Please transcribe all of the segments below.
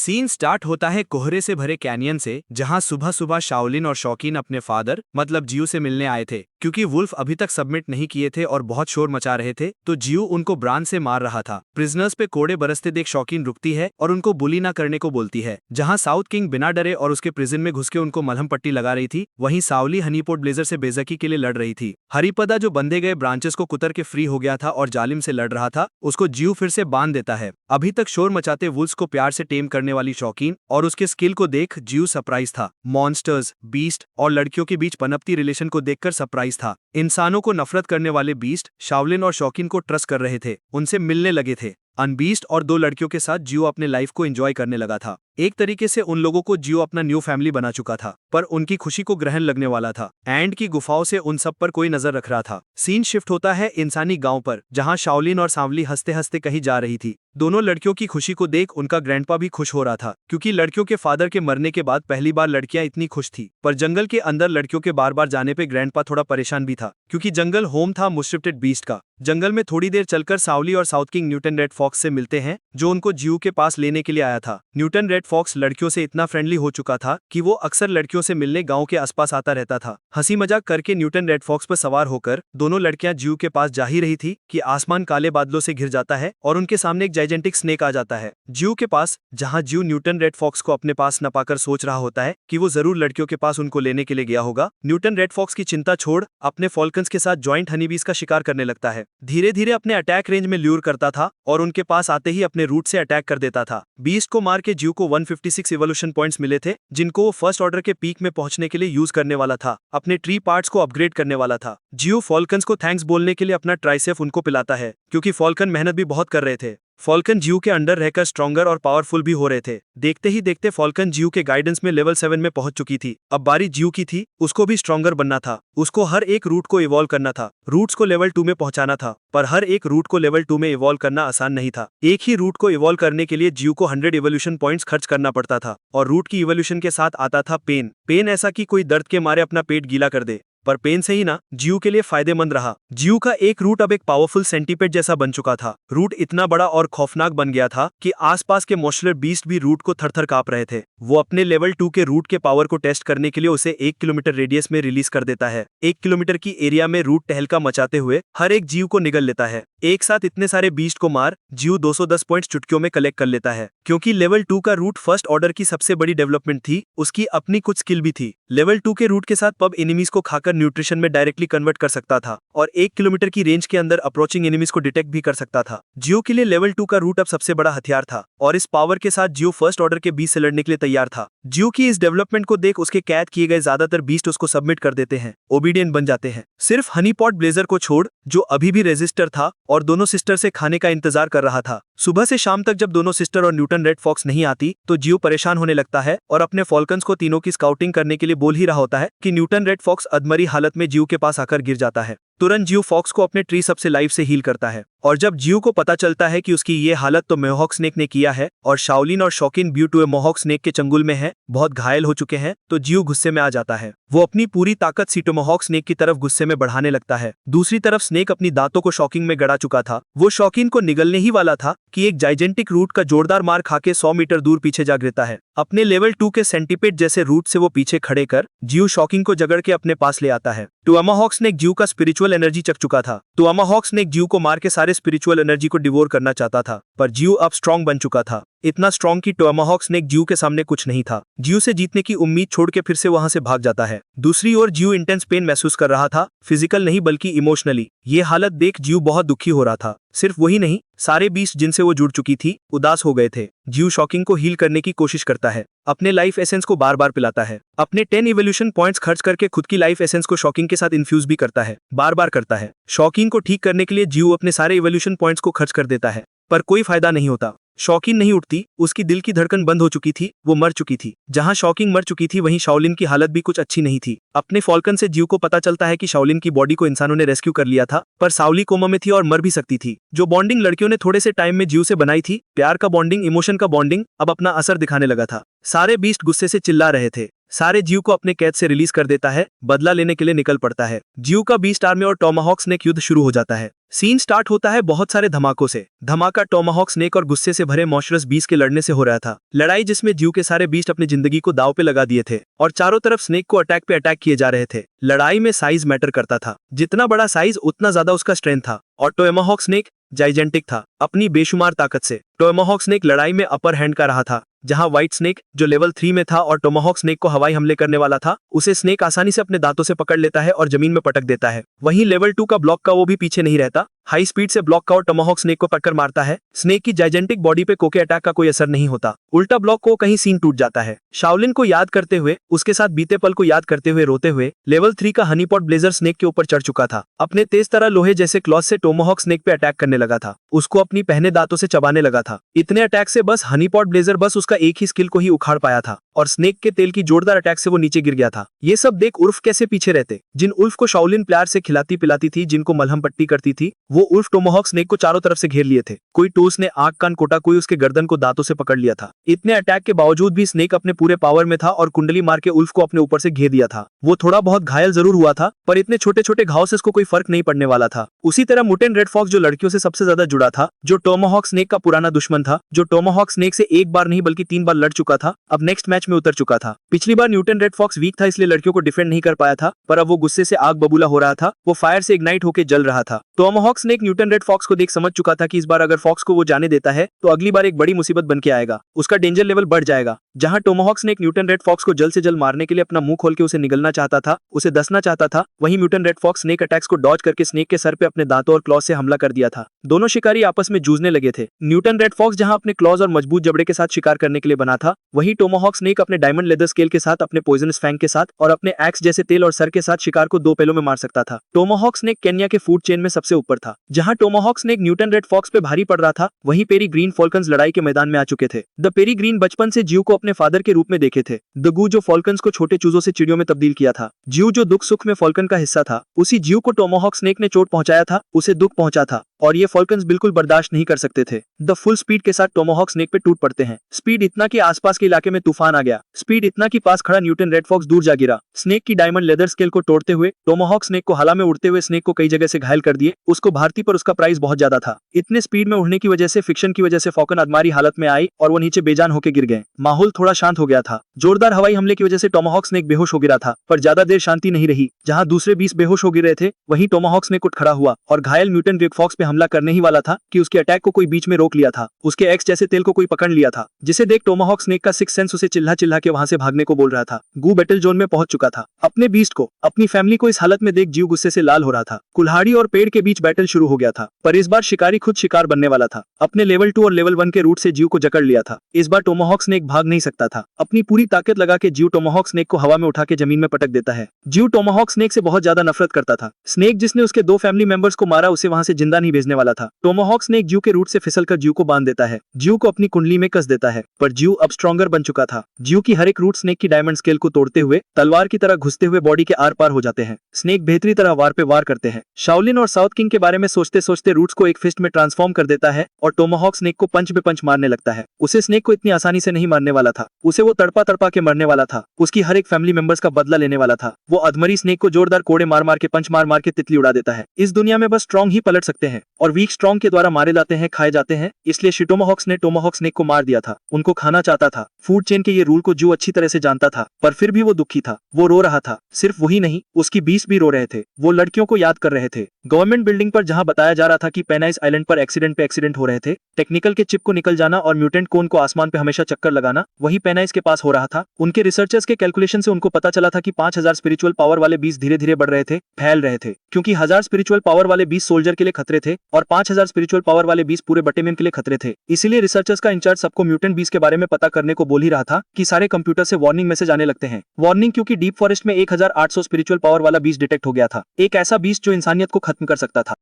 Scene start होता है कोहरे से भरे कैनियन से, जहां सुबह सुबह शाओलिन और शौकीन अपने फादर मतलब जियो से मिलने आए थे। क्योंकि वुल्फ अभी तक सबमिट नहीं किए थे और बहुत शोर मचा रहे थे, तो जियो उनको ब्रांड से मार रहा था। प्रिजनर्स पे कोड़े बरसते देख शौकीन रुकती है और उनको बुली ना करने को बोलती है। जहां साउथ किंग बिना डरे और उसके प्रिजन में घुस के उनको मलहम पट्टी लगा रही थी, वहीं सावली हनीपोर्ट ब्लेजर से बेजकी के लिए लड़ रही थी। हरिपदा जो बंधे गए ब्रांचेस को कुतर के फ्री हो गया था और जालिम से लड़ रहा था, उसको जियो फिर से बांध देता है। अभी तक शोर मचाते वुल्फ्स को प्यार से टेम करने वाली शौकीन और उसके स्किल को देख जियो सरप्राइज था। मॉन्स्टर्स, बीस्ट और लड़कियों के बीच पनपती रिलेशन को देखकर सरप्राइज था। इंसानों को नफरत करने वाले बीस्ट शाओलिन और शौकीन को ट्रस्ट कर रहे थे, उनसे मिलने लगे थे। अनबीस्ट और दो लड़कियों के साथ जियो अपने लाइफ को एंजॉय करने लगा था। एक तरीके से उन लोगों को जियो अपना न्यू फैमिली बना चुका था, पर उनकी खुशी को ग्रहण लगने वाला था। एंड की गुफाओं से उन सब पर कोई नजर रख रहा था। सीन शिफ्ट होता है इंसानी गांव पर, जहां शाओलिन और सांवली हंसते हंसते कहीं जा रही थी। दोनों लड़कियों की खुशी को देख उनका ग्रैंडपा भी खुश हो रहा था, क्योंकि लड़कियों के फादर के मरने के बाद पहली बार लड़कियां इतनी खुश थी। पर जंगल के अंदर लड़कियों के बार बार जाने पे ग्रैंडपा थोड़ा परेशान भी था, क्योंकि जंगल होम था मुस्ट्रिप्टेड बीस्ट का। जंगल में थोड़ी देर चलकर सावली और south king Newton red fox से मिलते हैं, जो उनको जियो के पास लेने के लिए आया था। न्यूटन रेड फॉक्स लड़कियों से इतना फ्रेंडली हो चुका था कि वो अक्सर लड़कियों से मिलने गांव के आसपास आता रहता था। हंसी मजाक करके न्यूटन रेड फॉक्स पर सवार होकर दोनों लड़कियां जियो के पास जा ही रही थी कि आसमान काले बादलों से घिर जाता है और उनके सामने एक जाइजेंटिक स्नेक आ जाता है जियो के पास। जहां जियो न्यूटन रेड फॉक्स को अपने पास न पाकर सोच रहा होता है कि वो जरूर लड़कियों के पास उनको लेने के लिए गया होगा, न्यूटन रेड फॉक्स की चिंता छोड़ अपने फॉल्कन्स के साथ ज्वाइंट हनीबीज का शिकार करने लगता है। धीरे धीरे अपने अटैक रेंज में ल्यूर करता था और उनके पास आते ही अपने रूट से अटैक कर देता था। बीस्ट को मार के जियो को 156 इवोल्यूशन पॉइंट्स मिले थे, जिनको वो फर्स्ट ऑर्डर के पीक में पहुंचने के लिए यूज करने वाला था। अपने ट्री पार्ट्स को अपग्रेड करने वाला था। जियो फॉल्कन्स को थैंक्स बोलने के लिए अपना ट्राइसेफ उनको पिलाता है, क्योंकि फॉल्कन मेहनत भी बहुत कर रहे थे। फॉल्कन जियो के अंडर रहकर स्ट्रॉन्गर और पावरफुल भी हो रहे थे। देखते ही देखते फॉल्कन जियो के गाइडेंस में लेवल 7 में पहुंच चुकी थी। अब बारी जियो की थी, उसको भी स्ट्रॉन्गर बनना था। उसको हर एक रूट को इवॉल्व करना था, रूट्स को लेवल 2 में पहुंचाना था। पर हर एक रूट को लेवल 2 में इवॉल्व करना आसान नहीं था। एक ही रूट को इवॉल्व करने के लिए जियो को 100 इवोल्यूशन पॉइंट्स खर्च करना पड़ता था, और रूट की इवोल्यूशन के साथ आता था पेन। पेन ऐसा कि कोई दर्द के मारे अपना पेट गीला कर दे, पर पेन से ही ना जियो के लिए फायदेमंद रहा। जियो का एक रूट अब एक पावरफुल सेंटीपेड जैसा बन चुका था। रूट इतना बड़ा और खौफनाक बन गया था कि आसपास के मॉन्स्टर बीस्ट भी रूट को थर थर कांप रहे थे। वो अपने लेवल 2 के रूट के पावर को टेस्ट करने के लिए उसे 1 किलोमीटर रेडियस में रिलीज कर देता है। 1 किलोमीटर की एरिया में रूट टहलका मचाते हुए हर एक जियो को निगल लेता है। एक साथ इतने सारे बीस्ट को मार जियो 210 पॉइंट्स चुटकियों में कलेक्ट कर लेता है। क्योंकि लेवल 2 का रूट फर्स्ट ऑर्डर की सबसे बड़ी डेवलपमेंट थी, उसकी अपनी कुछ स्किल भी थी। लेवल 2 के रूट के साथ पब एनिमीज को खाकर न्यूट्रिशन में डायरेक्टली कन्वर्ट कर सकता था और 1 किलोमीटर की रेंज के अंदर अप्रोचिंग एनिमीज को डिटेक्ट भी कर सकता था। जियो के लिए लेवल 2 का रूट अब सबसे बड़ा हथियार था, और इस पावर के साथ जियो फर्स्ट ऑर्डर के बीस्ट से लड़ने के लिए तैयार था। जियो की इस डेवलपमेंट को देख उसके कैद किए गए ज्यादातर बीस्ट उसको सबमिट कर देते हैं, ओबीडियंट बन जाते हैं। सिर्फ हनीपॉट ब्लेजर को छोड़, जो अभी भी रेजिस्टर था और दोनों सिस्टर से खाने का इंतजार कर रहा था। सुबह से शाम तक जब दोनों सिस्टर और न्यूटन रेड फॉक्स नहीं आती, तो जियो परेशान होने लगता है और अपने फॉल्कन्स को तीनों की स्काउटिंग करने के लिए बोल ही रहा होता है कि न्यूटन रेड फॉक्स अधमरी हालत में जियो के पास आकर गिर जाता है। तुरंत जियो फॉक्स को अपने ट्री सबसे लाइफ से हील करता है, और जब जियो को पता चलता है कि उसकी ये हालत तो मोहॉक स्नेक ने किया है और शाओलिन और शौकीन ब्यू टू ए मोहॉक स्नेक के चंगुल में है, बहुत घायल हो चुके हैं, तो जियो गुस्से में आ जाता है। वो अपनी पूरी ताकत सीटोमोहॉक स्नेक की तरफ गुस्से में बढ़ाने लगता है। दूसरी तरफ स्नेक अपनी दांतों को शॉकिंग में गड़ा चुका था। वो शौकीन को निगलने ही वाला था कि एक जाइजेंटिक रूट का जोरदार मार खाके 100 मीटर दूर पीछे जा गिरता है। अपने लेवल 2 के सेंटीपेड जैसे रूट से वो पीछे खड़े कर जियो शॉकिंग को जगड़ के अपने पास ले आता है। टुआमाहॉक स्नेक जियो का स्पिरिचुअल एनर्जी चख चुका था। टुआमाहॉक स्नेक जियो को मार के सारे स्पिरिचुअल एनर्जी को डिवोर करना चाहता था, पर जियो अब स्ट्रॉन्ग बन चुका था, इतना स्ट्रॉन्ग कि टुआमाहॉक स्नेक जियो के सामने कुछ नहीं था। जियो से जीतने की उम्मीद छोड़ के फिर से वहां से भाग जाता है। दूसरी ओर जियो इंटेंस पेन महसूस कर रहा था, फिजिकल नहीं बल्कि इमोशनली। ये हालत देख जियो बहुत दुखी हो रहा था। सिर्फ वही नहीं, सारे बीस्ट जिनसे वो जुड़ चुकी थी उदास हो गए थे। जियो शॉकिंग को हील करने की कोशिश करता है, अपने लाइफ एसेंस को बार बार पिलाता है, अपने 10 इवोल्यूशन पॉइंट्स खर्च करके खुद की लाइफ एसेंस को शॉकिंग के साथ इन्फ्यूज भी करता है, बार बार करता है। शॉकिंग को ठीक करने के लिए जियो अपने सारे इवोल्यूशन पॉइंट्स को खर्च कर देता है, पर कोई फायदा नहीं होता। शौकीन नहीं उठती, उसकी दिल की धड़कन बंद हो चुकी थी, वो मर चुकी थी। जहां शौकिंग मर चुकी थी वहीं शाओलिन की हालत भी कुछ अच्छी नहीं थी। अपने फॉल्कन से जियो को पता चलता है कि शाओलिन की बॉडी को इंसानों ने रेस्क्यू कर लिया था, पर सावली कोमा में थी और मर भी सकती थी। जो बॉन्डिंग लड़कियों ने थोड़े से टाइम में जियो से बनाई थी, प्यार का बॉन्डिंग, इमोशन का बॉन्डिंग, अब अपना असर दिखाने लगा था। सारे बीस्ट गुस्से से चिल्ला रहे थे। सारे जियू को अपने कैद से रिलीज कर देता है, बदला लेने के लिए निकल पड़ता है। जियू का बीस्ट आर्मी और टॉमाहॉक स्नेक युद्ध शुरू हो जाता है। सीन स्टार्ट होता है बहुत सारे धमाकों से। धमाका टॉमाहॉक स्नेक और गुस्से से भरे मॉन्स्टरस बीस्ट के लड़ने से हो रहा था। लड़ाई जिसमें जियू के सारे बीस्ट अपनी जिंदगी को दांव पे लगा दिए थे और चारों तरफ स्नेक को अटैक पे अटैक किए जा रहे थे। लड़ाई में साइज मैटर करता था, जितना बड़ा साइज उतना ज्यादा उसका स्ट्रेंथ था और टॉमाहॉक स्नेक जाइजेंटिक था अपनी बेशुमार ताकत से। टॉमाहॉक स्नेक लड़ाई में अपर हैंड का रहा था, जहां व्हाइट स्नेक जो लेवल 3 में था और टॉमाहॉक स्नेक को हवाई हमले करने वाला था, उसे स्नेक आसानी से अपने दांतों से पकड़ लेता है और जमीन में पटक देता है। वहीं लेवल 2 का ब्लॉक का वो भी पीछे नहीं रहता, हाई स्पीड से ब्लॉक का और टॉमाहॉक स्नेक को टक्कर मारता है। स्नेक की जाइजेंटिक बॉडी पे कोके अटैक का कोई असर नहीं होता, उल्टा ब्लॉक को कहीं सीन टूट जाता है। शाओलिन को याद करते हुए, उसके साथ बीते पल को याद करते हुए रोते हुए लेवल 3 का हनीपॉट ब्लेजर स्नेक के ऊपर चढ़ चुका था। अपने तेज तरह लोहे जैसे क्लॉथ से टॉमाहॉक स्नेक पे अटैक करने लगा था, उसको अपनी पहने दांतों से चबाने लगा था। इतने अटैक से बस हनीपॉट ब्लेजर बस उसका एक ही स्किल को ही उखाड़ पाया था और स्नेक के तेल की जोरदार अटैक से वो नीचे गिर गया था। ये सब देख उर्फ कैसे पीछे रहते। जिन उल्फ को शाओलिन प्यार से खिलाती पिलाती थी, जिनको मलहम पट्टी करती थी, वो उल्फ टॉमाहॉक स्नेक को चारों तरफ से घेर लिए थे। कोई टोस ने आंख कान कोटा, कोई उसके गर्दन को दांतों से पकड़ लिया था। इतने अटैक के बावजूद भी स्नेक अपने पूरे पावर में था और कुंडली मार के उल्फ को अपने ऊपर से घेर दिया था। वो थोड़ा बहुत घायल जरूर हुआ था, पर इतने छोटे छोटे घाव से इसको कोई फर्क नहीं पड़ने वाला था। उसी तरह म्यूटेंट रेड फॉक्स जो लड़कियों से सबसे ज्यादा जुड़ा था, जो टॉमाहॉक स्नेक का पुराना दुश्मन था, जो टॉमाहॉक स्नेक से एक बार नहीं बल्कि 3 बार लड़ चुका था, अब नेक्स्ट मैच में उतर चुका था। पिछली बार न्यूटन रेड फॉक्स वीक था, इसलिए लड़कियों को डिफेंड नहीं कर पाया था, पर अब वो गुस्से से आग बबूला हो रहा था। वो फायर से इग्नाइट होकर जल रहा था। Tomahawk snake Newton red fox को देख समझ चुका था कि इस बार अगर फॉक्स को वो जाने देता है तो अगली बार एक बड़ी मुसीबत बन के आएगा, उसका डेंजर लेवल बढ़ जाएगा। जहां tomahawk snake Newton red fox को जल्द से जल्द मारने के लिए अपना मुंह खोल के उसे निगलना चाहता था, उसे दसना चाहता था, वहीं म्यूटन रेड फॉक्स स्नेक अटैक्स को डॉज करके स्नेक के सर पे अपने दांतों और क्लॉज से हमला कर दिया था। दोनों शिकारी आपस में जूझने लगे थे। न्यूटन रेड फॉक्स जहां अपने क्लॉज और मजबूत जबड़े के साथ शिकार करने के लिए बना था, वहीं टॉमाहॉक स्नेक अपने डायमंड लेदर स्केल के साथ, अपने पॉइजनस फैंग के साथ और अपने एक्स जैसे तेल और सर के साथ शिकार को 2 पहलों में मार सकता था। टॉमाहॉक स्नेक केन्या के फूड चेन में सबसे ऊपर था। जहां tomahawk snake Newton red fox पे भारी पड़ रहा था, वहीं पेरी ग्रीन फॉल्कन्स लड़ाई के मैदान में आ चुके थे। द पेरी ग्रीन बचपन से जियू को अपने फादर के रूप में देखे थे। द गू जो फॉल्कन्स को छोटे चूजों से चिड़ियों में तब्दील किया था। जियू जो दुख सुख में फॉल्कन का हिस्सा था, उसी जियू को टॉमाहॉक स्नेक ने चोट पहुंचाया था, उसे दुख पहुंचा था और ये फॉल्कन्स बिल्कुल बर्दाश्त नहीं कर सकते थे। द फुल स्पीड के साथ टॉमाहॉक स्नेक पे टूट पड़ते हैं। स्पीड इतना कि आसपास के इलाके में तूफान आ गया। स्पीड इतना कि पास खड़ा न्यूटन रेड फॉक्स दूर जा गिरा। स्नेक की डायमंड लेदर स्केल को तोड़ते हुए टॉमाहॉक स्नेक को हवा में उड़ते हुए स्नेक को कई जगह से घायल कर दिए। उसको भारती पर उसका प्राइस बहुत ज्यादा था। इतने स्पीड में उड़ने की वजह से, फिक्शन की वजह से फॉल्कन अदमारी हालत में आई और वो नीचे बेजान होकर गिर गए। माहौल थोड़ा शांत हो गया था। जोरदार हवाई हमले की वजह से टॉमाहॉक स्नेक बेहोश हो गिरा था, पर ज्यादा देर शांति नहीं रही। जहां दूसरे 20 बेहोश हो गिरे थे, वहीं टॉमाहॉक स्नेक उठ खड़ा हुआ और घायल म्यूटन रेड फॉक्स पे हमला करने ही वाला था कि उसके अटैक को कोई बीच में रोक लिया था। उसके एक्स जैसे तेल को कोई पकड़ लिया था, जिसे देख टॉमाहॉक स्नेक का सिक्स सेंस उसे चिल्ला चिल्ला के वहां से भागने को बोल रहा था। गू बैटल जोन में पहुंच चुका था। अपने बीस्ट को, अपनी फैमिली को इस हालत में देख जियू गुस्से से लाल हो रहा था। कुल्हाड़ी और पेड़ के बीच बैटल शुरू हो गया था, पर इस बार शिकारी खुद शिकार बनने वाला था। अपने लेवल 2 और लेवल 1 के रूट से जियू को जकड़ लिया था। इस बार टॉमाहॉक स्नेक भाग नहीं सकता था। अपनी पूरी ताकत लगा के जियू टॉमाहॉक स्नेक को हवा में उठा के जमीन में पटक देता है। जियू टॉमाहॉक स्नेक से बहुत ज्यादा नफरत करता था। स्नेक जिसने उसके 2 फैमिली मेंबर्स को मारा, उसे वहां से जिंदा नहीं भेजने वाला था। टॉमाहॉक स्नेक जियू के रूट से फिसलकर जियू को बांध देता है। जियू को अपनी कुंडली में कस देता है, पर जियू अब स्ट्रॉन्गर बन चुका था। जियू की हर एक रूट स्नेक की डायमंड स्केल को तोड़ते हुए तलवार की तरह घुसते हुए बॉडी के आर पार हो जाते हैं। स्नेक बेहतरी तरह वार पे वार करते हैं। शाओलिन और साउथ किंग के बारे में सोचते सोचते रूट्स को एक फिस्ट में ट्रांसफॉर्म कर देता है और टॉमाहॉक स्नेक को पंच पे पंच मारने लगता है। उसे स्नेक को इतनी आसानी से नहीं मारने वाला था। उसे वो तड़पा तड़पा के मरने वाला था। उसकी हर एक फैमिली मेंबर्स का बदला लेने वाला था। वो अधमरी स्नेक को जोरदार कोड़े मार मार के, पंच मार मार के तितली उड़ा देता है। इस दुनिया में बस स्ट्रॉन्ग ही पलट सकते हैं और वीक स्ट्रॉन्ग के द्वारा मारे जाते हैं, खाए जाते हैं। इसलिए टॉमाहॉक ने टॉमाहॉक स्नेक को मार दिया था। उनको खाना चाहता था। फूड चेन के ये रूल को जियू अच्छी तरह से जानता था, पर फिर भी वो दुखी था। वो रो रहा था। सिर्फ वही नहीं, उसकी बीस भी रो रहे थे। वो लड़कियों को याद कर रहे थे। गवर्नमेंट बिल्डिंग पर जहां बताया जा रहा था कि पेनाइस आइलैंड पर एक्सीडेंट पे एक्सीडेंट हो रहे थे, टेक्निकल के चिप को निकल जाना और म्यूटेंट कोन को आसमान पे हमेशा चक्कर लगाना, वही पेनाइस के पास हो रहा था। उनके रिसर्चर्स के कैलकुलेशन से उनको पता चला था कि 5000 स्पिरिचुअल पावर वाले 20 धीरे धीरे बढ़ रहे थे, फैल रहे थे, क्योंकि 1000 स्पिरिचुअल पावर वाले 20 सोल्जर के लिए खतरे थे और 5000 स्पिरिचुअल पावर वाले 20 पूरे बटालियन के लिए खतरे थे। इसीलिए रिसर्चर्स का इंचार्ज सबको म्यूटेंट 20 के बारे में पता करने को बोल ही रहा था कि सारे कंप्यूटर से वार्निंग मैसेज आने लगते हैं। वार्निंग क्योंकि डीप फॉरेस्ट में 1800 स्पिरिचुअल पावर वाला 20 डिटेक्ट हो गया था। एक ऐसा 20 जो इंसानियत को खत्म कर सकता था।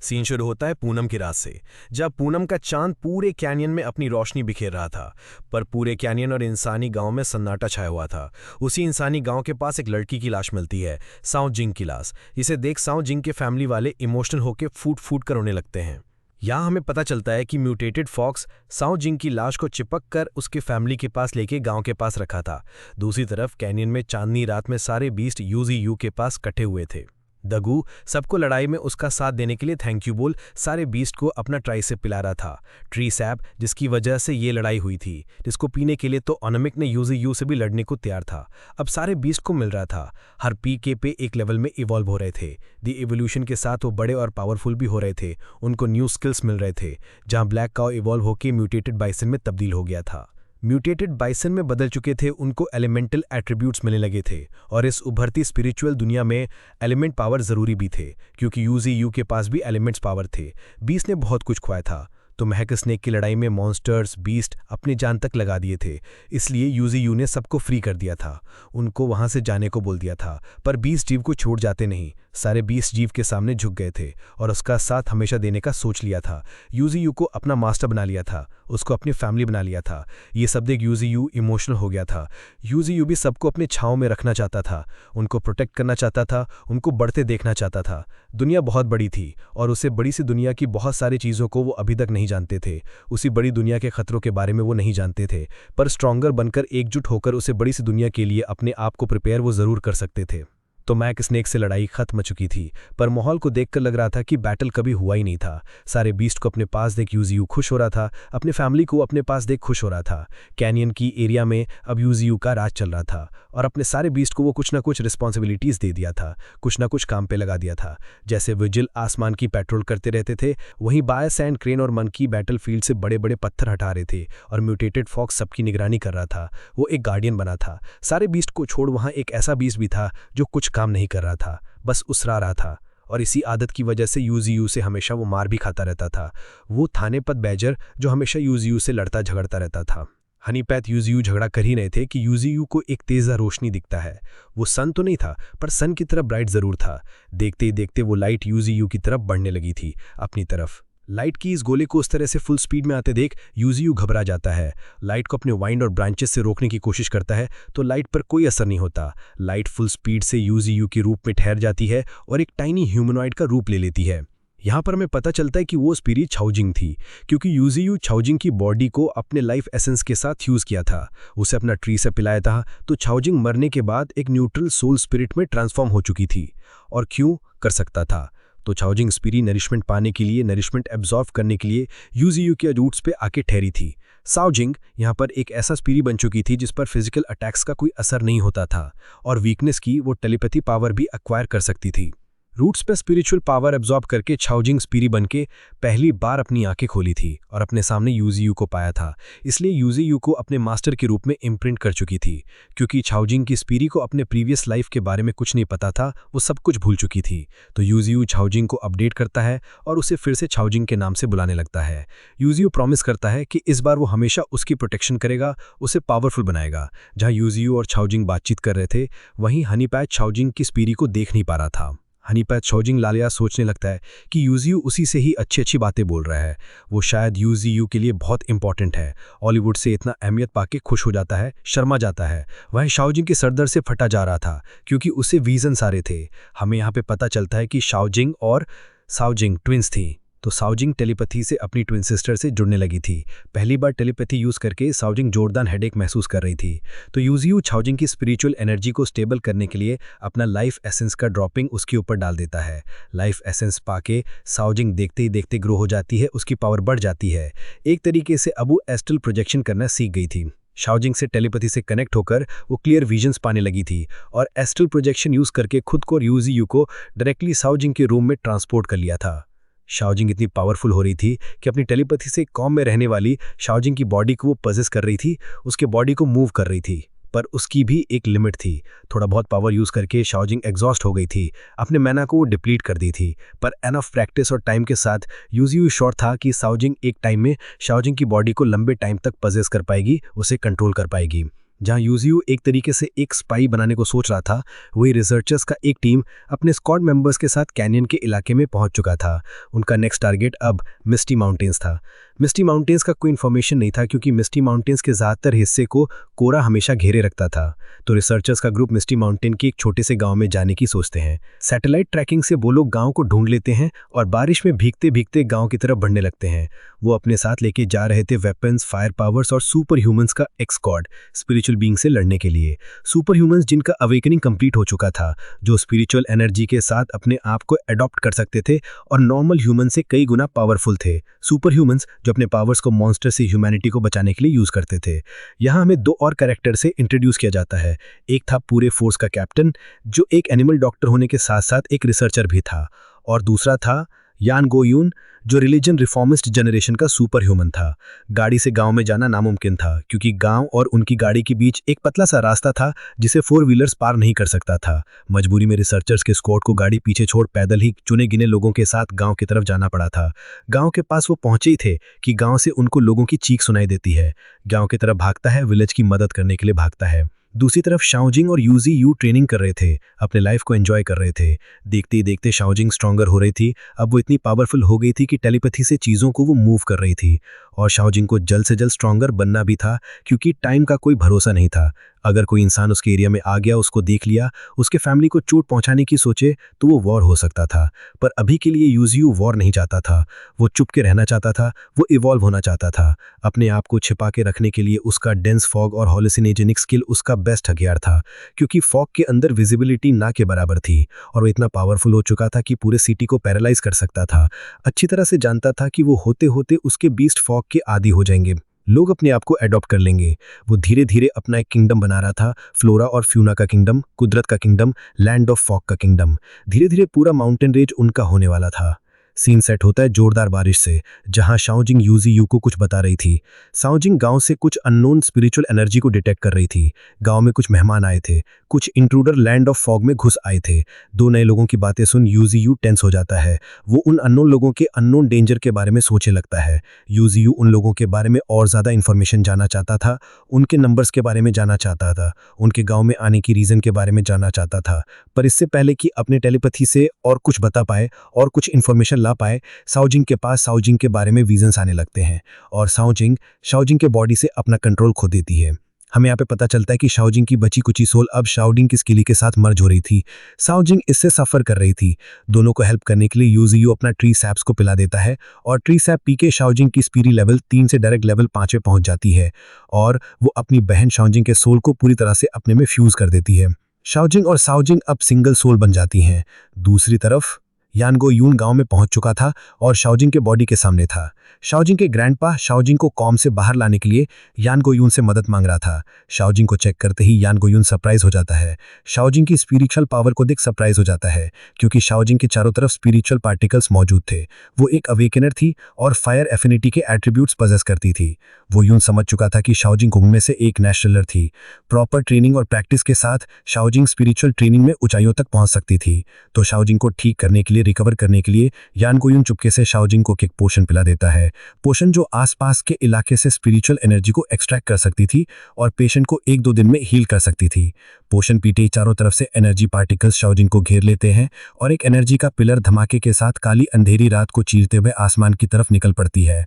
सीन शुरू होता है पूनम की रात से, जब पूनम का चांद पूरे कैनियन में अपनी रोशनी बिखेर रहा था, पर पूरे कैनियन और इंसानी गांव में सन्नाटा छाया हुआ था। उसी इंसानी गांव के पास एक लड़की की लाश मिलती है, साओ जिंग की लाश। इसे देख साओ जिंग के फैमिली वाले इमोशनल होकर फूट फूट कर रोने लगते हैं। यहाँ हमें पता चलता है कि म्यूटेटेड फॉक्स साओ जिंग की लाश को चिपक कर उसके फैमिली के पास लेके गांव के पास रखा था। दूसरी तरफ कैनियन में चांदनी रात में सारे बीस्ट यूजी यू के पास इकट्ठे हुए थे। दगू सबको लड़ाई में उसका साथ देने के लिए थैंक यू बोल सारे बीस्ट को अपना ट्राई से पिला रहा था। ट्री सैप जिसकी वजह से ये लड़ाई हुई थी, जिसको पीने के लिए तो ऑनमिक ने यूजी यू से भी लड़ने को तैयार था। अब सारे बीस्ट को मिल रहा था, हर पीके पे एक लेवल में इवॉल्व हो रहे थे। दी इवोल्यूशन के साथ वो बड़े और पावरफुल भी हो रहे थे, उनको न्यू स्किल्स मिल रहे थे। जहाँ ब्लैक काउ इवॉल्व होकर म्यूटेटेड बाइसन में तब्दील हो गया था। म्यूटेटेड बाइसन में बदल चुके थे, उनको एलिमेंटल एट्रीब्यूट्स मिलने लगे थे और इस उभरती स्पिरिचुअल दुनिया में एलिमेंट पावर ज़रूरी भी थे क्योंकि यूजी यू के पास भी एलिमेंट्स पावर थे। बीस्ट ने बहुत कुछ खोया था, तो महक स्नेक की लड़ाई में मॉन्स्टर्स बीस्ट अपनी जान तक लगा दिए थे, इसलिए यूजी यू ने सबको फ्री कर दिया था, उनको वहां से जाने को बोल दिया था। पर बीस्ट जीव को छोड़ जाते नहीं, सारे बीस्ट जीव के सामने झुक गए थे और उसका साथ हमेशा देने का सोच लिया था। यूजी यू को अपना मास्टर बना लिया था, उसको अपनी फैमिली बना लिया था। ये सब देख यूजी यू इमोशनल हो गया था। यूजी यू भी सबको अपने छांव में रखना चाहता था, उनको प्रोटेक्ट करना चाहता था, उनको बढ़ते देखना चाहता था। दुनिया बहुत बड़ी थी और उसे बड़ी सी दुनिया की बहुत सारी चीज़ों को वो अभी तक नहीं जानते थे। उसी बड़ी दुनिया के खतरों के बारे में वो नहीं जानते थे, पर स्ट्रॉन्गर बनकर एकजुट होकर उसे बड़ी सी दुनिया के लिए अपने आप को प्रिपेयर वो ज़रूर कर सकते थे। तो मैक स्नेक से लड़ाई खत्म हो चुकी थी, पर माहौल को देखकर लग रहा था कि बैटल कभी हुआ ही नहीं था। सारे बीस्ट को अपने पास देख यूजी यू खुश हो रहा था, अपने फैमिली को अपने पास देख खुश हो रहा था। कैनियन की एरिया में अब यूजी यू का राज चल रहा था और अपने सारे बीस्ट को वो कुछ ना कुछ रिस्पॉन्सिबिलिटीज़ दे दिया था, कुछ ना कुछ काम पे लगा दिया था। जैसे विजिल आसमान की पेट्रोल करते रहते थे, वहीं बायस एंड क्रेन और मंकी बैटल फील्ड से बड़े बड़े पत्थर हटा रहे थे और म्यूटेटेड फॉक्स सबकी निगरानी कर रहा था। वो एक गार्डियन बना था। सारे बीस्ट को छोड़ वहाँ एक ऐसा बीस्ट भी था जो कुछ काम नहीं कर रहा था, बस उसरा रहा था। और इसी आदत की वजह से यूजी यू से हमेशा वो मार भी खाता रहता था। वो थानेपत बैजर जो हमेशा यूजी यू से लड़ता झगड़ता रहता था। हनीपैथ यूजी यू झगड़ा कर ही रहे थे कि यूजी यू को एक तेज़ा रोशनी दिखता है। वो सन तो नहीं था, पर सन की तरफ ब्राइट ज़रूर था। देखते ही देखते वो लाइट यूजी यू की तरफ बढ़ने लगी थी, अपनी तरफ। लाइट की इस गोले को उस तरह से फुल स्पीड में आते देख यूजी यू घबरा जाता है। लाइट को अपने वाइंड और ब्रांचेस से रोकने की कोशिश करता है, तो लाइट पर कोई असर नहीं होता। लाइट फुल स्पीड से यूजी यू के रूप में ठहर जाती है और एक टाइनी ह्यूमनॉइड का रूप ले लेती है। यहाँ पर हमें पता चलता है कि वो स्पिरिट छाओजिंग थी, क्योंकि यूजी यू छाओजिंग की बॉडी को अपने लाइफ एसेंस के साथ यूज़ किया था। उसे अपना ट्री से पिलाया था, तो छाओजिंग मरने के बाद एक न्यूट्रल सोल स्पिरिट में ट्रांसफॉर्म हो चुकी थी। और क्यों कर सकता था? तो छाओजिंग स्पिरिट नरिशमेंट पाने के लिए, नरिशमेंट एब्जॉर्व करने के लिए यूजी यू के रूट्स पे आके ठहरी थी। साओजिंग यहाँ पर एक ऐसा स्पिरिट बन चुकी थी जिस पर फिजिकल अटैक्स का कोई असर नहीं होता था और वीकनेस की वो टेलीपैथी पावर भी एक्वायर कर सकती थी। रूट्स पे स्पिरिचुअल पावर एब्जॉर्ब करके छाओजिंग स्पिरिट बनके पहली बार अपनी आंखें खोली थी और अपने सामने यूजी यू को पाया था। इसलिए यूजी यू को अपने मास्टर के रूप में इम्प्रिंट कर चुकी थी। क्योंकि छाओजिंग की स्पिरिट को अपने प्रीवियस लाइफ के बारे में कुछ नहीं पता था, वो सब कुछ भूल चुकी थी। तो यूजी यू छाओजिंग को अपडेट करता है और उसे फिर से छाओजिंग के नाम से बुलाने लगता है। यूजी यू प्रॉमिस करता है कि इस बार वो हमेशा उसकी प्रोटेक्शन करेगा, उसे पावरफुल बनाएगा। जहाँ यूजी यू और छाओजिंग बातचीत कर रहे थे, वहीं हनीपैथ छाओजिंग की स्पिरिट को देख नहीं पा रहा था। हनीपैथ छाओजिंग लालिया सोचने लगता है कि यूजी यू उसी से ही अच्छी अच्छी बातें बोल रहा है, वो शायद यूजी यू के लिए बहुत इंपॉर्टेंट है। हॉलीवुड से इतना अहमियत पाके खुश हो जाता है, शर्मा जाता है। वह छाओजिंग के सरदर्द से फटा जा रहा था क्योंकि उसे विजन सारे थे। हमें यहाँ पे पता चलता है कि छाओजिंग और साओजिंग ट्विंस थी। तो साओजिंग टेलीपैथी से अपनी ट्विन सिस्टर से जुड़ने लगी थी। पहली बार टेलीपैथी यूज़ करके साओजिंग जोरदार हेडेक महसूस कर रही थी। तो यूजी यू छाओजिंग की स्पिरिचुअल एनर्जी को स्टेबल करने के लिए अपना लाइफ एसेंस का ड्रॉपिंग उसके ऊपर डाल देता है। लाइफ एसेंस पाके साओजिंग देखते ही देखते ग्रो हो जाती है, उसकी पावर बढ़ जाती है। एक तरीके से अब वो एस्ट्रल प्रोजेक्शन करना सीख गई थी। छाओजिंग से टेलीपैथी से कनेक्ट होकर वो क्लियर विजन्स पाने लगी थी और एस्ट्रल प्रोजेक्शन यूज़ करके खुद को और यूजी यू को डायरेक्टली साओजिंग के रूम में ट्रांसपोर्ट कर लिया था। छाओजिंग इतनी पावरफुल हो रही थी कि अपनी टेलीपैथी से कॉम में रहने वाली छाओजिंग की बॉडी को वो पजेस कर रही थी, उसके बॉडी को मूव कर रही थी। पर उसकी भी एक लिमिट थी। थोड़ा बहुत पावर यूज़ करके छाओजिंग एग्जॉस्ट हो गई थी, अपने मैना को वो डिप्लीट कर दी थी। पर एनफ प्रैक्टिस और टाइम के साथ यूजी यू श्योर था कि छाओजिंग एक टाइम में छाओजिंग की बॉडी को लंबे टाइम तक पजेस कर पाएगी, उसे कंट्रोल कर पाएगी। जहाँ यूजी यू एक तरीके से एक स्पाई बनाने को सोच रहा था, वही रिसर्चर्स का एक टीम अपने स्क्वाड मेंबर्स के साथ कैनियन के इलाके में पहुंच चुका था। उनका नेक्स्ट टारगेट अब मिस्टी माउंटेन्स था। मिस्टी माउंटेन्स का कोई इन्फॉर्मेशन नहीं था क्योंकि मिस्टी माउंटेन्स के ज़्यादातर हिस्से को कोहरा हमेशा घेरे रखता था। तो रिसर्चर्स का ग्रुप मिस्टी माउंटेन के एक छोटे से गांव में जाने की सोचते हैं। सैटेलाइट ट्रैकिंग से वो लोग गांव को ढूंढ लेते हैं और बारिश में भीगते भीगते गांव की तरफ बढ़ने लगते हैं। वो अपने साथ लेके जा रहे थे वेपन्स, फायर पावर्स और सुपर ह्यूमंस का एक स्क्वाड, स्पिरिचुअल बीइंग से लड़ने के लिए। सुपर ह्यूमंस जिनका अवेकनिंग कंप्लीट हो चुका था, जो स्पिरिचुअल एनर्जी के साथ अपने आप को अडॉप्ट कर सकते थे और नॉर्मल ह्यूमन से कई गुना पावरफुल थे। सुपर ह्यूमंस जो अपने पावर्स को मॉन्स्टर से ह्यूमैनिटी को बचाने के लिए यूज करते थे। यहाँ हमें दो और कैरेक्टर से इंट्रोड्यूस किया जाता है। एक था पूरे फोर्स का कैप्टन, जो एक एनिमल डॉक्टर होने के साथ साथ एक रिसर्चर भी था, और दूसरा था यान गोयून, जो रिलीजन रिफॉर्मिस्ट जनरेशन का सुपर ह्यूमन था। गाड़ी से गांव में जाना नामुमकिन था क्योंकि गांव और उनकी गाड़ी के बीच एक पतला सा रास्ता था जिसे 4 व्हीलर्स पार नहीं कर सकता था। मजबूरी में रिसर्चर्स के स्क्वाड को गाड़ी पीछे छोड़ पैदल ही चुने गिने लोगों के साथ गांव की तरफ जाना पड़ा था। गांव के पास वो पहुंचे ही थे कि गांव से उनको लोगों की चीख सुनाई देती है। गांव की तरफ भागता है, विलेज की मदद करने के लिए भागता है। दूसरी तरफ शाओजिंग और यूजी यू ट्रेनिंग कर रहे थे, अपने लाइफ को एंजॉय कर रहे थे। देखते ही देखते शाओजिंग स्ट्रॉन्गर हो रही थी। अब वो इतनी पावरफुल हो गई थी कि टेलीपैथी से चीज़ों को वो मूव कर रही थी। और शाओजिंग को जल्द से जल्द स्ट्रॉन्गर बनना भी था क्योंकि टाइम का कोई भरोसा नहीं था। अगर कोई इंसान उसके एरिया में आ गया, उसको देख लिया, उसके फैमिली को चोट पहुंचाने की सोचे तो वो वॉर हो सकता था। पर अभी के लिए यूजियू वॉर नहीं चाहता था। वो चुप के रहना चाहता था, वो इवॉल्व होना चाहता था। अपने आप को छिपा के रखने के लिए उसका डेंस फॉग और हॉलुसिनेजेनिक स्किल उसका बेस्ट हथियार था, क्योंकि फॉग के अंदर विजिबिलिटी ना के बराबर थी और वो इतना पावरफुल हो चुका था कि पूरे सिटी को पैरालाइज कर सकता था। अच्छी तरह से जानता था कि वो होते होते उसके बीस्ट फॉग के आदी हो जाएंगे, लोग अपने आप को एडॉप्ट कर लेंगे। वो धीरे धीरे अपना एक किंगडम बना रहा था, फ्लोरा और फ्यूना का किंगडम, कुदरत का किंगडम, लैंड ऑफ फॉग का किंगडम। धीरे धीरे पूरा माउंटेन रेंज उनका होने वाला था। सीन सेट होता है जोरदार बारिश से, जहां शाओजिंग यूजी यू को कुछ बता रही थी। शाओजिंग गांव से कुछ अननोन स्पिरिचुअल एनर्जी को डिटेक्ट कर रही थी। गांव में कुछ मेहमान आए थे, कुछ इंट्रूडर लैंड ऑफ फॉग में घुस आए थे। 2 नए लोगों की बातें सुन यूजी यू टेंस हो जाता है। वो उन अननोन लोगों के अननोन डेंजर के बारे में सोचने लगता है। यूजी यू उन लोगों के बारे में और ज्यादा इंफॉर्मेशन जानना चाहता था, उनके नंबर्स के बारे में जानना चाहता था, उनके गाँव में आने की रीजन के बारे में जानना चाहता था। पर इससे पहले कि अपने टेलीपैथी से और कुछ बता पाए और कुछ इन्फॉर्मेशन ला पाए, शाओजिंग के पास शाओजिंग के बारे में विजन्स आने लगते हैं और शाओजिंग के बॉडी से अपना कंट्रोल खो देती है। हमें यहाँ पे पता चलता है कि शाओजिंग की बची कुची सोल अब शाओजिंग की स्किली के साथ मर्ज हो रही थी। शाओजिंग इससे सफर कर रही थी। दोनों को हेल्प करने के लिए यूजियो अपना ट्री सैप्स को पिला देता है और ट्री सैप पी के शाओजिंग की स्पिरिट लेवल 3 से डायरेक्ट लेवल 5 पे पहुंच जाती है और वो अपनी बहन शाओजिंग के सोल को पूरी तरह से अपने में फ्यूज कर देती है। शाओजिंग और शाओजिंग अब सिंगल सोल बन जाती हैं। दूसरी तरफ यानगो यून गांव में पहुंच चुका था और शाओजिंग के बॉडी के सामने था। शाओजिंग के ग्रैंडपा शाओजिंग को कॉम से बाहर लाने के लिए यानगो यून से मदद मांग रहा था। शाओजिंग को चेक करते ही यानगो यून सरप्राइज हो जाता है। शाओजिंग की स्पिरिचुअल पावर को देख सरप्राइज हो जाता है क्योंकि शाओजिंग के चारों तरफ स्पिरिचुअल पार्टिकल्स मौजूद थे। वो एक अवेकनर थी और फायर एफिनिटी के एट्रीब्यूट्स पजेस करती थी। वो यून समझ चुका था कि शाओजिंग उनमें से एक नेचुरलर थी। प्रॉपर ट्रेनिंग और प्रैक्टिस के साथ शाओजिंग स्पिरिचुअल ट्रेनिंग में ऊंचाइयों तक पहुंच सकती थी। तो शाओजिंग को ठीक करने के लिए, रिकवर करने के लिए यानगो यून चुपके से शाओजिंग को एक पोशन पिला देता है। पोशन जो आसपास के इलाके से स्पिरिचुअल एनर्जी को एक्सट्रैक्ट कर सकती थी और पेशेंट को 1-2 दिन में हील कर सकती थी। पोशन पीते ही चारों तरफ से एनर्जी पार्टिकल्स शाओजिंग को घेर लेते हैं और एक एनर्जी का पिलर धमाके के साथ काली अंधेरी रात को चीरते हुए आसमान की तरफ निकल पड़ती है।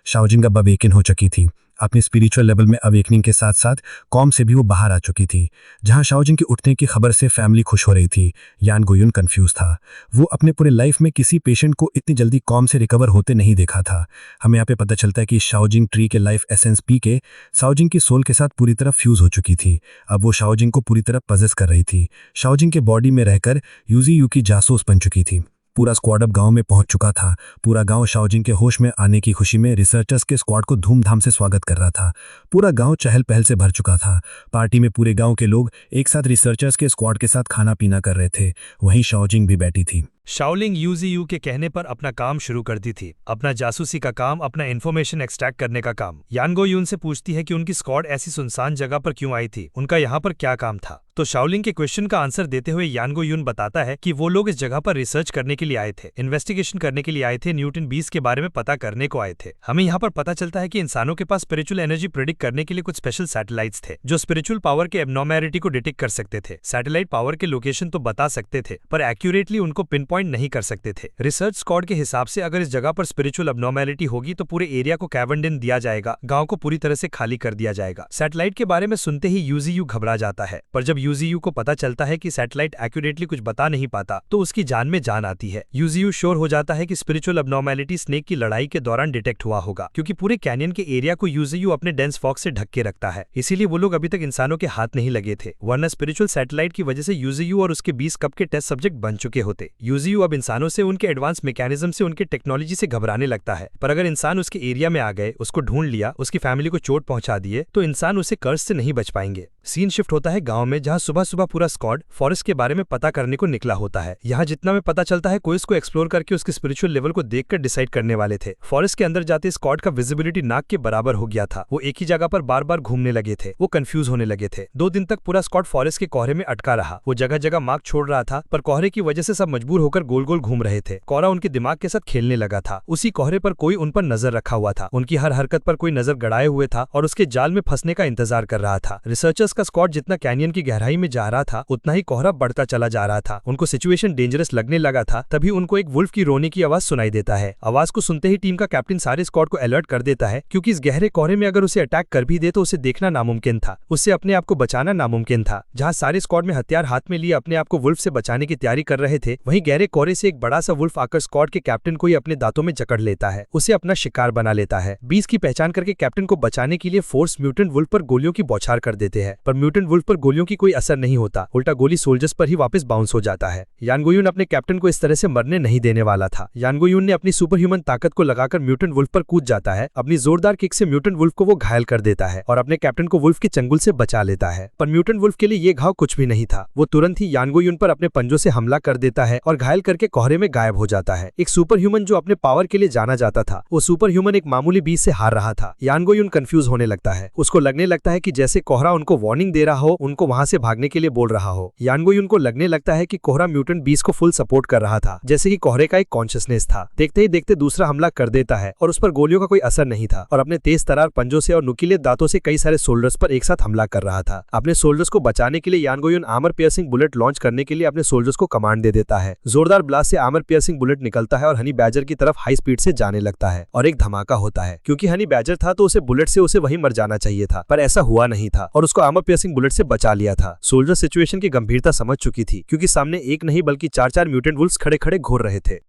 शाओजिंग अब अवेकन हो चुकी थी। अपने स्पिरिचुअल लेवल में अवेकनिंग के साथ साथ कॉम से भी वो बाहर आ चुकी थी। जहां शाओजिंग के उठने की खबर से फैमिली खुश हो रही थी, यानगो यून कंफ्यूज था। वो अपने पूरे लाइफ में किसी पेशेंट को इतनी जल्दी कॉम से रिकवर होते नहीं देखा था। हमें यहाँ पे पता चलता है कि शाओजिंग ट्री के लाइफ एसेंस पी के शाओजिंग की सोल के साथ पूरी तरह फ्यूज हो चुकी थी। अब वो शाओजिंग को पूरी तरह पजेस कर रही थी। शाओजिंग के बॉडी में रहकर यूजी यू की जासूस बन चुकी थी। पूरा स्क्वाड अब गांव में पहुंच चुका था। पूरा गांव शाओजिंग के होश में आने की खुशी में रिसर्चर्स के स्क्वाड को धूमधाम से स्वागत कर रहा था। पूरा गांव चहल पहल से भर चुका था। पार्टी में पूरे गांव के लोग एक साथ रिसर्चर्स के स्क्वाड के साथ खाना पीना कर रहे थे। वहीं शाओजिंग भी बैठी थी। शाओलिंग यूजीयू के कहने पर अपना काम शुरू करती थी, अपना जासूसी का काम, अपना इन्फॉर्मेशन एक्सट्रैक्ट करने का काम। यानगो यून से पूछती है कि उनकी स्क्वाड ऐसी सुनसान जगह पर क्यों आई थी, उनका यहाँ पर क्या काम था। तो शाओलिंग के क्वेश्चन का आंसर देते हुए यानगो यून बताता है कि वो लोग इस जगह पर रिसर्च करने के लिए आए थे, इन्वेस्टिगेशन करने के लिए आए थे, न्यूटन 20 के बारे में पता करने को आए थे। हमें यहाँ पर पता चलता है कि इंसानों के पास स्पिरिचुअल एनर्जी प्रेडिक्ट करने के लिए कुछ स्पेशल सैटेलाइट्स थे जो स्पिरिचुअल पावर के एब्नॉर्मैलिटी को डिटेक्ट कर सकते थे। सैटेलाइट पावर के लोकेशन तो बता सकते थे पर एक्यूरेटली उनको पिन पॉइंट नहीं कर सकते थे। रिसर्च स्क्वाड के हिसाब से अगर इस जगह पर स्पिरिचुअल अबनॉर्मैलिटी होगी तो पूरे एरिया को कैवेंडिन दिया जाएगा, गांव को पूरी तरह से खाली कर दिया जाएगा। सैटेलाइट के बारे में सुनते ही यूजीयू घबरा जाता है, पर जब यूजीयू को पता चलता है कि सैटेलाइट एक्यूरेटली कुछ बता नहीं पाता तो उसकी जान में जान आती है। यूजीयू श्योर हो जाता है कि स्पिरिचुअल अबनॉर्मैलिटी स्नेक की लड़ाई के दौरान डिटेक्ट हुआ होगा, क्योंकि पूरे कैनियन के एरिया को यूजीयू अपने डेंस फॉग से ढक के रखता है। इसीलिए वो लोग अभी तक इंसानों के हाथ नहीं लगे थे, वरना स्पिरिचुअल सैटेलाइट की वजह से यूजीयू और उसके 20 कप के टेस्ट सब्जेक्ट बन चुके होते। यूजीयू अब इंसानों से, उनके एडवांस मैकेनिज्म से, उनके टेक्नोलॉजी से घबराने लगता है। पर अगर इंसान उसके एरिया में आ गए, उसको ढूंढ लिया, उसकी फैमिली को चोट पहुंचा दिए, तो इंसान उसे कर्ज से नहीं बच पाएंगे। सीन शिफ्ट होता है गांव में, जहां सुबह सुबह पूरा स्क्वाड फॉरेस्ट के बारे में पता करने को निकला होता है। यहाँ जितना में पता चलता है कोई इसको एक्सप्लोर करके उसके स्पिरिचुअल लेवल को देखकर डिसाइड करने वाले थे। फॉरेस्ट के अंदर जाते स्क्वाड का विजिबिलिटी नाक के बराबर हो गया था। वो एक ही जगह पर बार बार घूमने लगे थे, वो कंफ्यूज होने लगे थे। 2 दिन तक पूरा स्क्वाड फॉरेस्ट के कोहरे में अटका रहा। वो जगह जगह मार्क छोड़ रहा था, पर कोहरे की वजह से सब मजबूर होकर गोल गोल घूम रहे थे। कोहरा उनके दिमाग के साथ खेलने लगा था। उसी कोहरे पर कोई उन पर नजर रखा हुआ था, उनकी हर हरकत पर कोई नजर गड़ाए हुए था और उसके जाल में फंसने का इंतजार कर रहा था। रिसर्चर्स का स्क्वाड जितना कैनियन की गहराई में जा रहा था, उतना ही कोहरा बढ़ता चला जा रहा था। उनको सिचुएशन डेंजरस लगने लगा था। तभी उनको एक वुल्फ की रोने की आवाज सुनाई देता है। आवाज को सुनते ही टीम का कैप्टन सारे स्क्वाड को अलर्ट कर देता है, क्योंकि इस गहरे कोहरे में अगर उसे अटैक कर भी दे तो उसे देखना नामुमकिन था, उससे अपने आप को बचाना नामुमकिन था। जहां सारे स्क्वाड में हथियार हाथ में लिए अपने आप को वुल्फ से बचाने की तैयारी कर रहे थे, वहीं गहरे कोहरे से एक बड़ा सा वुल्फ आकर स्क्वाड के कैप्टन को ही अपने दांतों में जकड़ लेता है, उसे अपना शिकार बना लेता है। 20 की पहचान करके कैप्टन को बचाने के लिए फोर्स म्यूटेंट वुल्फ पर गोलियों की बौछार कर देते हैं, पर म्यूटेंट वुल्फ पर गोलियों की कोई असर नहीं होता, उल्टा गोली सोल्जर्स पर ही वापस बाउंस हो जाता है। यानगोयुन अपने कैप्टन को इस तरह से मरने नहीं देने वाला था। यानगोयुन ने अपनी सुपर ह्यूमन ताकत को लगाकर म्यूटेंट वुल्फ पर कूद जाता है। अपनी जोरदार किक से म्यूटेंट वुल्फ को वो घायल कर देता है और अपने कैप्टन को वुल्फ के चंगुल से बचा लेता है। पर म्यूटेंट वुल्फ के लिए ये घाव कुछ भी नहीं था। वो तुरंत ही यानगोयुन पर अपने पंजों से हमला कर देता है और घायल करके कोहरे में गायब हो जाता है। एक सुपर ह्यूमन जो अपने पावर के लिए जाना जाता था, वो सुपर ह्यूमन एक मामूली बीच से हार रहा था। यानगोयुन कंफ्यूज होने लगता है। उसको लगने लगता है कि जैसे कोहरा उनको वार्निंग दे रहा हो, उनको वहां से भागने के लिए बोल रहा हो। यानगोयुन को लगने लगता है कि कोहरा म्यूटेंट बीस को फुल सपोर्ट कर रहा था, जैसे कि कोहरे का एक कॉन्शियसनेस था। देखते ही देखते दूसरा हमला कर देता है और उस पर गोलियों का कोई असर नहीं था और अपने तेज तरार पंजों से और नुकीले दांतों से कई सारे सोल्जर्स पर एक साथ हमला कर रहा था। अपने सोल्जर्स को बचाने के लिए यानगोयुन आर्मर पियर्सिंग बुलेट लॉन्च करने के लिए अपने सोल्जर्स को कमांड दे देता है। जोरदार ब्लास्ट से आर्मर पियर्सिंग बुलेट निकलता है और हनी बैजर की तरफ हाई स्पीड से जाने लगता है और एक धमाका होता है। क्योंकि हनी बैजर था तो उसे बुलेट से उसे वहीं मर जाना चाहिए था, पर ऐसा हुआ नहीं था और उसको आर्मर पियर्सिंग बुलेट से बचा लिया था। सोल्जर सिचुएशन की गंभीरता समझ चुकी थी, क्योंकि सामने एक नहीं बल्कि 4-4 म्यूटेंट वुल्फ्स खड़े खड़े घूर रहे थे।